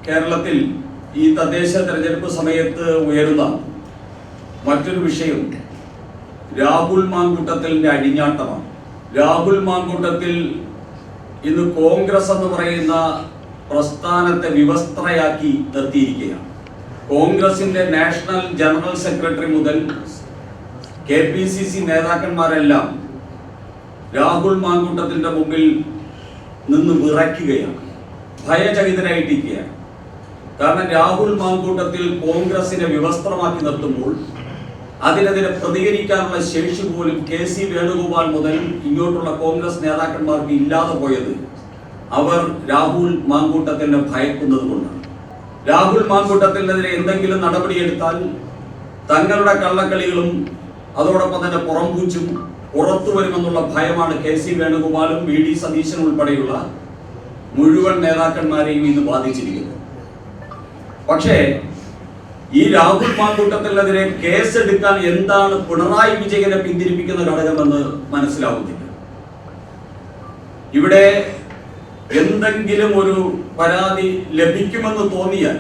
കേരളത്തിൽ ഈ തദ്ദേശ തെരഞ്ഞെടുപ്പ് സമയത്ത് ഉയരുന്ന മറ്റൊരു വിഷയം രാഹുൽ മാങ്കൂട്ടത്തിലിന്റെ അഴിഞ്ഞാട്ടമാണ്. രാഹുൽ മാങ്കൂട്ടത്തിൽ ഇന്ന് കോൺഗ്രസ് എന്ന് പറയുന്ന പ്രസ്ഥാനത്തെ വിവസ്ത്രയാക്കി നിർത്തിയിരിക്കുകയാണ്. കോൺഗ്രസിന്റെ നാഷണൽ ജനറൽ സെക്രട്ടറി മുതൽ KPCC നേതാക്കന്മാരെല്ലാം രാഹുൽ മാങ്കൂട്ടത്തിന്റെ മുമ്പിൽ നിന്ന് വിറയ്ക്കുകയാണ്, ഭയചകിതരായിട്ടിരിക്കുകയാണ്. കാരണം രാഹുൽ മാങ്കൂട്ടത്തിൽ കോൺഗ്രസിനെ വിവസ്ത്രമാക്കി നിർത്തുമ്പോൾ അതിനെതിരെ പ്രതികരിക്കാനുള്ള ശേഷി പോലും KC വേണുഗോപാൽ മുതൽ ഇങ്ങോട്ടുള്ള കോൺഗ്രസ് നേതാക്കന്മാർക്ക് ഇല്ലാതെ പോയത് അവർ രാഹുൽ മാങ്കൂട്ടത്തിനെ ഭയക്കുന്നത് കൊണ്ടാണ്. രാഹുൽ മാങ്കൂട്ടത്തിനെതിരെ എന്തെങ്കിലും നടപടിയെടുത്താൽ തങ്ങളുടെ കള്ളക്കളികളും അതോടൊപ്പം തന്നെ പുറംപൂച്ചും പുറത്തു വരുമെന്നുള്ള ഭയമാണ് KC വേണുഗോപാലും VD സതീശൻ ഉൾപ്പെടെയുള്ള മുഴുവൻ നേതാക്കന്മാരെയും ഇന്ന് ബാധിച്ചിരിക്കുന്നത്. പക്ഷേ ഈ രാഹുൽ മാങ്കൂട്ടത്തിനെതിരെ കേസെടുക്കാൻ എന്താണ് പിണറായി വിജയനെ പിന്തിരിപ്പിക്കുന്ന ഘടകമെന്ന് മനസ്സിലാവുന്നില്ല. ഇവിടെ എന്തെങ്കിലും ഒരു പരാതി ലഭിക്കുമെന്ന് തോന്നിയാൽ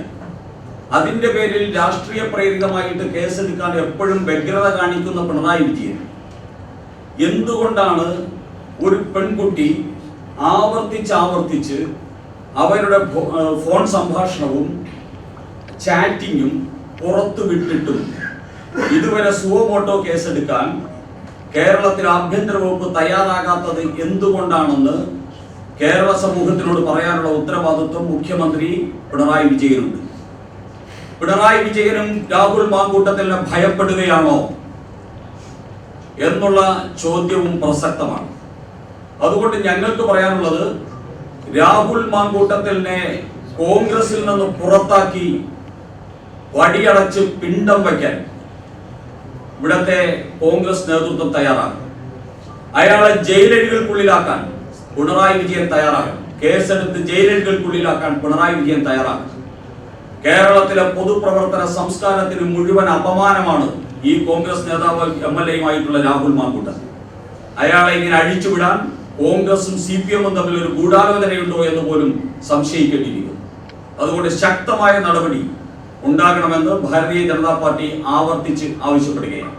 അതിന്റെ പേരിൽ രാഷ്ട്രീയ പ്രേരിതമായിട്ട് കേസെടുക്കാൻ എപ്പോഴും വ്യഗ്രത കാണിക്കുന്ന പിണറായി വിജയൻ എന്തുകൊണ്ടാണ് ഒരു പെൺകുട്ടി ആവർത്തിച്ച് അവരുടെ ഫോൺ സംഭാഷണവും ചാറ്റിങ്ങും പുറത്തു വിട്ടിട്ടും ഇതുവരെ സുവമോട്ടോ കേസെടുക്കാൻ കേരളത്തിൽ ആഭ്യന്തര വകുപ്പ് തയ്യാറാകാത്തത് എന്തുകൊണ്ടാണെന്ന് കേരള സമൂഹത്തിനോട് പറയാനുള്ള ഉത്തരവാദിത്വം മുഖ്യമന്ത്രി പിണറായി വിജയനുണ്ട്. പിണറായി വിജയനും രാഹുൽ മാങ്കൂട്ടത്തിനെ ഭയപ്പെടുകയാണോ എന്നുള്ള ചോദ്യവും പ്രസക്തമാണ്. അതുകൊണ്ട് ഞങ്ങൾക്ക് പറയാനുള്ളത്, രാഹുൽ മാങ്കൂട്ടത്തിനെ കോൺഗ്രസിൽ നിന്ന് പുറത്താക്കി വടിയടച്ച് പിണ്ടം വയ്ക്കാൻ ഇവിടത്തെ കോൺഗ്രസ് നേതൃത്വം തയ്യാറാകും. അയാളെ ജയിലഴികൾക്കുള്ളിലാക്കാൻ പിണറായി വിജയൻ തയ്യാറാകും. കേസെടുത്ത് ജയിലഴികൾക്കുള്ളിലാക്കാൻ പിണറായി വിജയൻ തയ്യാറാകും. കേരളത്തിലെ പൊതുപ്രവർത്തന സംസ്കാരത്തിന് മുഴുവൻ അപമാനമാണ് ഈ കോൺഗ്രസ് നേതാവ് MLA-യുമായിട്ടുള്ള രാഹുൽ മാങ്കൂട്ടം. അയാളെ ഇങ്ങനെ അഴിച്ചുവിടാൻ കോൺഗ്രസും CPM-ഉം തമ്മിൽ ഒരു ഗൂഢാലോചനയുണ്ടോ എന്ന് പോലും സംശയിക്കേണ്ടിയിരിക്കുന്നു. അതുകൊണ്ട് ശക്തമായ നടപടി ഉണ്ടാകണമെന്ന് ഭാരതീയ ജനതാ പാർട്ടി ആവർത്തിച്ച് ആവശ്യപ്പെടുകയാണ്.